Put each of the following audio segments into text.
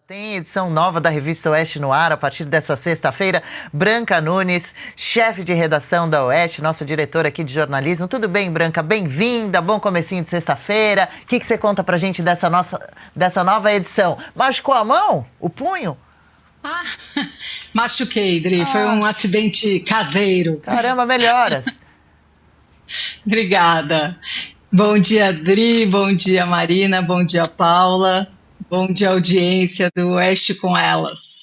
Tem edição nova da Revista Oeste no ar a partir dessa sexta-feira. Branca Nunes, chefe de redação da Oeste, nossa diretora aqui de jornalismo. Tudo bem, Branca? Bem-vinda, bom comecinho de sexta-feira. O que você conta pra gente dessa nova edição? Machucou a mão? O punho? Machuquei, Dri. Foi um acidente caseiro. Caramba, melhoras. Obrigada. Bom dia, Dri. Bom dia, Marina. Bom dia, Paula. Bom dia, audiência do Oeste com Elas.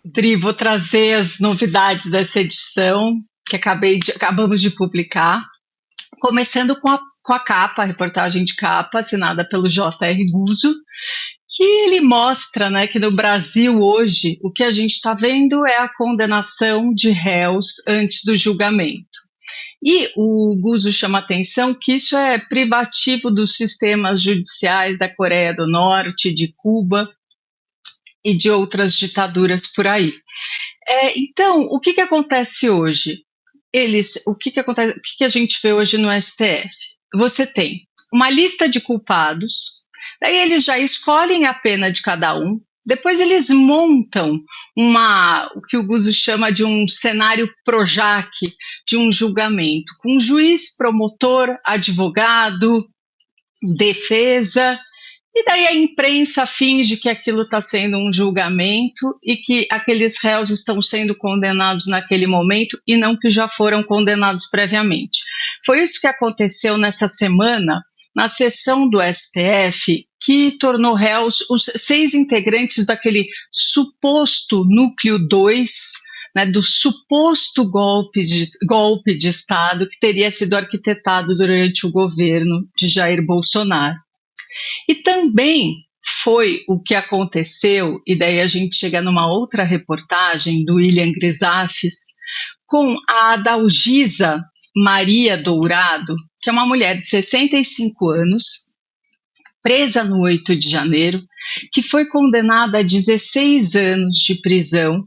Dri, vou trazer as novidades dessa edição que acabamos de publicar, começando com a capa, a reportagem de capa, assinada pelo J.R. Guzzo, que ele mostra, né, que no Brasil hoje o que a gente está vendo é a condenação de réus antes do julgamento. E o Guzzo chama atenção que isso é privativo dos sistemas judiciais da Coreia do Norte, de Cuba e de outras ditaduras por aí. Então, o que acontece hoje? O que a gente vê hoje no STF? Você tem uma lista de culpados, daí eles já escolhem a pena de cada um, depois eles montam o que o Guzzo chama de um cenário Projac, de um julgamento, com juiz, promotor, advogado, defesa, e daí a imprensa finge que aquilo está sendo um julgamento e que aqueles réus estão sendo condenados naquele momento e não que já foram condenados previamente. Foi isso que aconteceu nessa semana, na sessão do STF, que tornou réus os 6 integrantes daquele suposto núcleo 2, né, do suposto golpe de Estado que teria sido arquitetado durante o governo de Jair Bolsonaro. E também foi o que aconteceu, e daí a gente chega numa outra reportagem do William Grisafes, com a Adalgisa Maria Dourado, que é uma mulher de 65 anos, presa no 8 de janeiro, que foi condenada a 16 anos de prisão,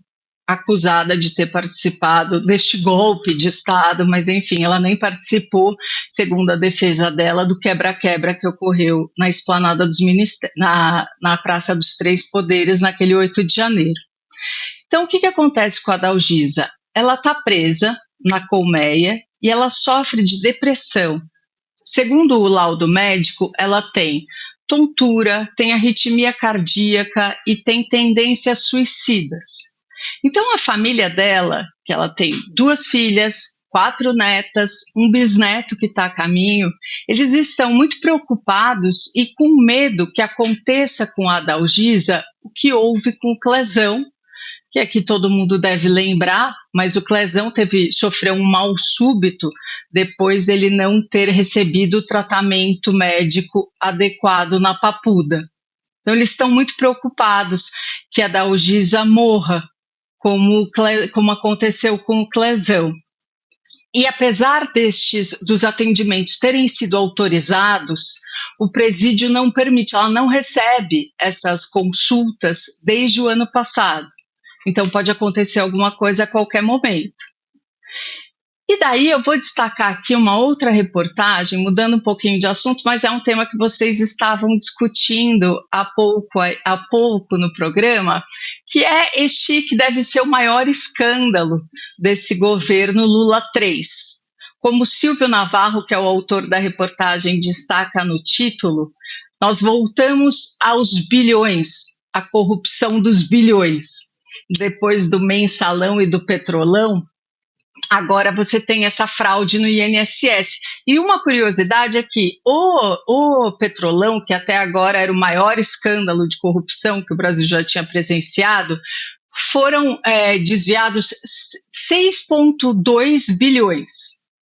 acusada de ter participado deste golpe de Estado, mas enfim, ela nem participou, segundo a defesa dela, do quebra-quebra que ocorreu na esplanada dos ministérios, na Praça dos Três Poderes, naquele 8 de janeiro. Então, o que acontece com a Adalgisa? Ela está presa na colmeia e ela sofre de depressão. Segundo o laudo médico, ela tem tontura, tem arritmia cardíaca e tem tendências suicidas. Então, a família dela, que ela tem 2 filhas, 4 netas, um bisneto que está a caminho, eles estão muito preocupados e com medo que aconteça com a Adalgisa o que houve com o Clezão, que aqui todo mundo deve lembrar, mas o Clezão sofreu um mal súbito depois dele não ter recebido o tratamento médico adequado na Papuda. Então, eles estão muito preocupados que a Adalgisa morra, como aconteceu com o Clezão. E apesar dos atendimentos terem sido autorizados, o presídio não permite, ela não recebe essas consultas desde o ano passado. Então pode acontecer alguma coisa a qualquer momento. E daí eu vou destacar aqui uma outra reportagem, mudando um pouquinho de assunto, mas é um tema que vocês estavam discutindo há pouco no programa, que é este que deve ser o maior escândalo desse governo Lula 3. Como Silvio Navarro, que é o autor da reportagem, destaca no título, nós voltamos aos bilhões, a corrupção dos bilhões. Depois do mensalão e do petrolão, agora você tem essa fraude no INSS. E uma curiosidade é que o petrolão, que até agora era o maior escândalo de corrupção que o Brasil já tinha presenciado, foram desviados 6,2 bilhões.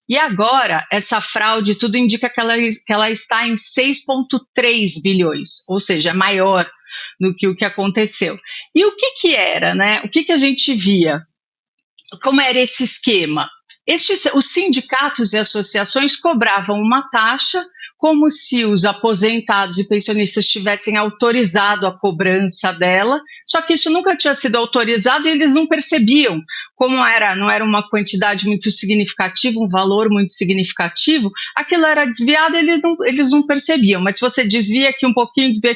E agora, essa fraude, tudo indica que ela está em 6,3 bilhões, ou seja, maior do que o que aconteceu. E o que era, né? O que a gente via? Como era esse esquema? Os sindicatos e associações cobravam uma taxa como se os aposentados e pensionistas tivessem autorizado a cobrança dela, só que isso nunca tinha sido autorizado e eles não percebiam. Como não era uma quantidade muito significativa, um valor muito significativo, aquilo era desviado e eles não percebiam. Mas se você desvia aqui um pouquinho, desvia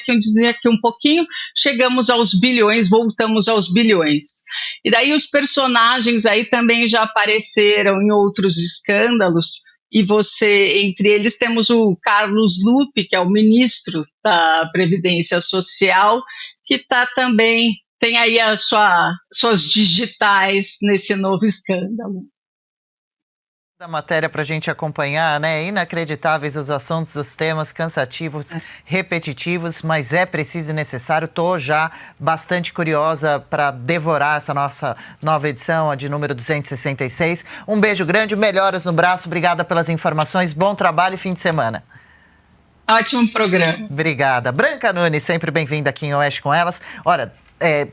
aqui um pouquinho, chegamos aos bilhões, voltamos aos bilhões. E daí os personagens aí também já apareceram em outros escândalos, e entre eles temos o Carlos Lupe, que é o ministro da Previdência Social, que tem aí suas digitais nesse novo escândalo. Da matéria para a gente acompanhar, né? Inacreditáveis os assuntos, os temas, cansativos, repetitivos, mas é preciso e necessário. Estou já bastante curiosa para devorar essa nossa nova edição, a de número 266. Um beijo grande, melhoras no braço, obrigada pelas informações, bom trabalho e fim de semana. Ótimo programa. Obrigada. Branca Nunes, sempre bem-vinda aqui em Oeste com Elas. Olha,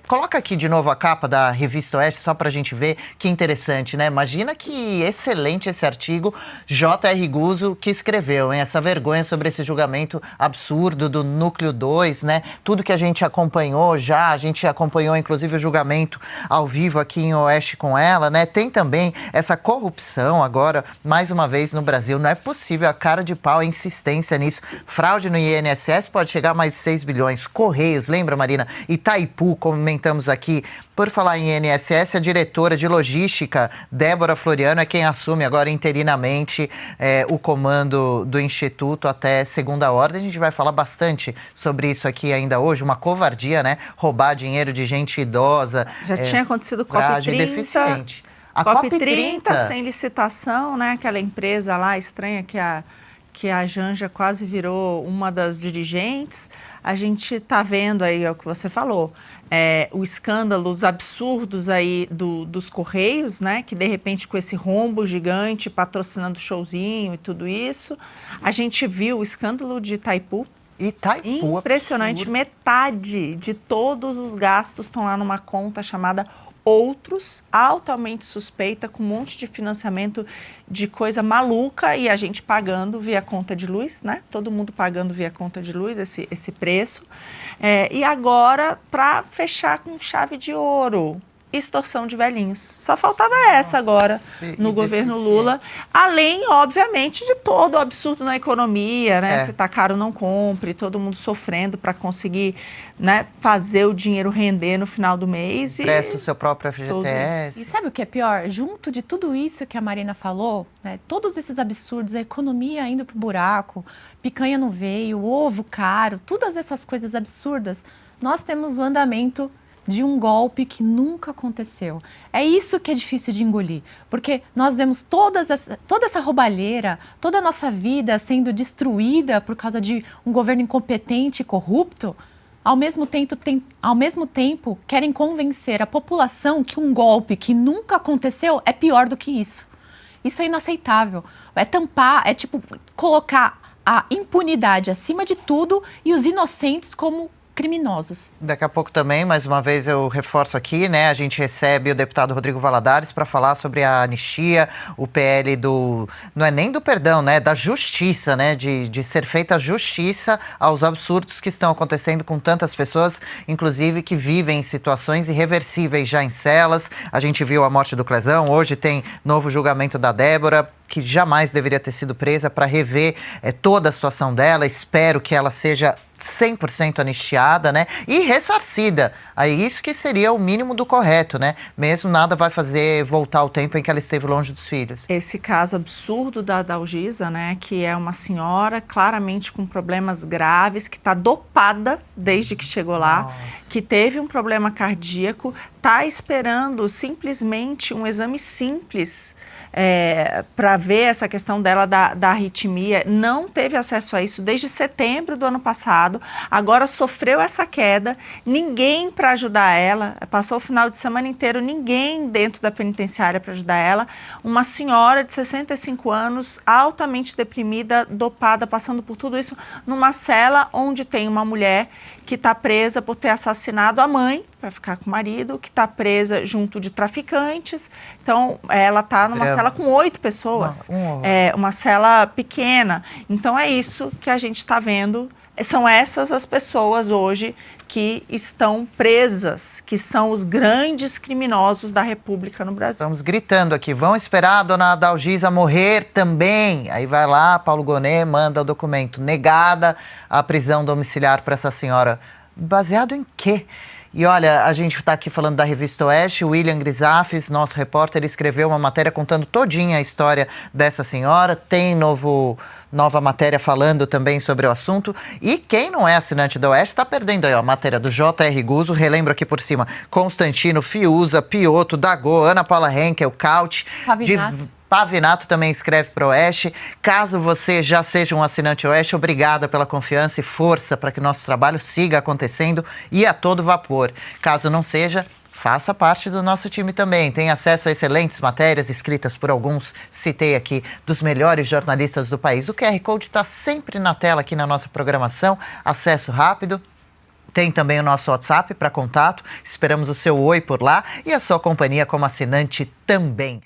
coloca aqui de novo a capa da Revista Oeste, só para a gente ver que interessante, né? Imagina que excelente esse artigo, J.R. Guzzo que escreveu, hein? Essa vergonha sobre esse julgamento absurdo do Núcleo 2, né? Tudo que a gente acompanhou a gente acompanhou inclusive o julgamento ao vivo aqui em Oeste com ela, né? Tem também essa corrupção agora, mais uma vez no Brasil. Não é possível a cara de pau, a insistência nisso. Fraude no INSS pode chegar a mais de 6 bilhões. Correios, lembra, Marina? Itaipu, comentamos aqui. Por falar em INSS, a diretora de logística, Débora Floriano, é quem assume agora interinamente o comando do Instituto até segunda ordem. A gente vai falar bastante sobre isso aqui ainda hoje. Uma covardia, né? Roubar dinheiro de gente idosa. Já tinha acontecido com a COP30. Deficiente. A COP30 sem licitação, né? Aquela empresa lá estranha que a Janja quase virou uma das dirigentes. A gente está vendo aí, é o que você falou, o escândalo, os absurdos aí dos Correios, né? Que de repente com esse rombo gigante, patrocinando showzinho e tudo isso. A gente viu o escândalo de Itaipu. Impressionante, absurdo. Metade de todos os gastos estão lá numa conta chamada Outros, altamente suspeita, com um monte de financiamento de coisa maluca e a gente pagando via conta de luz, né? Todo mundo pagando via conta de luz esse preço. E agora, para fechar com chave de ouro, extorsão de velhinhos. Só faltava essa agora no governo Lula. Além, obviamente, de todo o absurdo na economia, né? Se tá caro, não compre, todo mundo sofrendo para conseguir, né, fazer o dinheiro render no final do mês. Presta o seu próprio FGTS. E sabe o que é pior? Junto de tudo isso que a Marina falou, né, todos esses absurdos, a economia indo pro buraco, picanha não veio, ovo caro, todas essas coisas absurdas, nós temos o andamento de um golpe que nunca aconteceu. É isso que é difícil de engolir, porque nós vemos toda essa roubalheira, toda a nossa vida sendo destruída por causa de um governo incompetente e corrupto. Ao mesmo tempo, querem convencer a população que um golpe que nunca aconteceu é pior do que isso. Isso é inaceitável. É tampar, é tipo colocar a impunidade acima de tudo e os inocentes como criminosos. Daqui a pouco também, mais uma vez eu reforço aqui, né? A gente recebe o deputado Rodrigo Valadares para falar sobre a anistia, o PL não é nem do perdão, né? Da justiça, né? De ser feita justiça aos absurdos que estão acontecendo com tantas pessoas, inclusive que vivem em situações irreversíveis já em celas. A gente viu a morte do Clezão, hoje tem novo julgamento da Débora, que jamais deveria ter sido presa, para rever toda a situação dela. Espero que ela seja 100% anistiada, né? E ressarcida. Aí isso que seria o mínimo do correto, né? Mesmo nada vai fazer voltar o tempo em que ela esteve longe dos filhos. Esse caso absurdo da Dalgisa, né? Que é uma senhora claramente com problemas graves, que está dopada desde que chegou lá. Nossa. Que teve um problema cardíaco, está esperando simplesmente um exame simples para ver essa questão dela da arritmia. Não teve acesso a isso desde setembro do ano passado, agora sofreu essa queda, ninguém para ajudar ela, passou o final de semana inteiro, ninguém dentro da penitenciária para ajudar ela, uma senhora de 65 anos, altamente deprimida, dopada, passando por tudo isso, numa cela onde tem uma mulher que está presa por ter assassinado a mãe para ficar com o marido, que está presa junto de traficantes. Então, ela está numa cela com 8 pessoas, uma cela pequena. Então, é isso que a gente está vendo. São essas as pessoas hoje que estão presas, que são os grandes criminosos da República no Brasil. Estamos gritando aqui, vão esperar a dona Dalgisa morrer também. Aí vai lá, Paulo Gonet manda o documento. Negada a prisão domiciliar para essa senhora. Baseado em quê? E olha, a gente está aqui falando da Revista Oeste, o William Grisafes, nosso repórter, escreveu uma matéria contando todinha a história dessa senhora, tem nova matéria falando também sobre o assunto, e quem não é assinante da Oeste está perdendo aí, ó, a matéria do J.R. Guzzo, relembro aqui por cima, Constantino, Fiuza, Piotto, Dagô, Ana Paula Henkel, Caut, Pavinato também escreve para o Oeste. Caso você já seja um assinante Oeste, obrigada pela confiança e força para que o nosso trabalho siga acontecendo e a todo vapor. Caso não seja, faça parte do nosso time também. Tem acesso a excelentes matérias escritas por alguns, citei aqui, dos melhores jornalistas do país. O QR Code está sempre na tela aqui na nossa programação. Acesso rápido. Tem também o nosso WhatsApp para contato. Esperamos o seu oi por lá e a sua companhia como assinante também.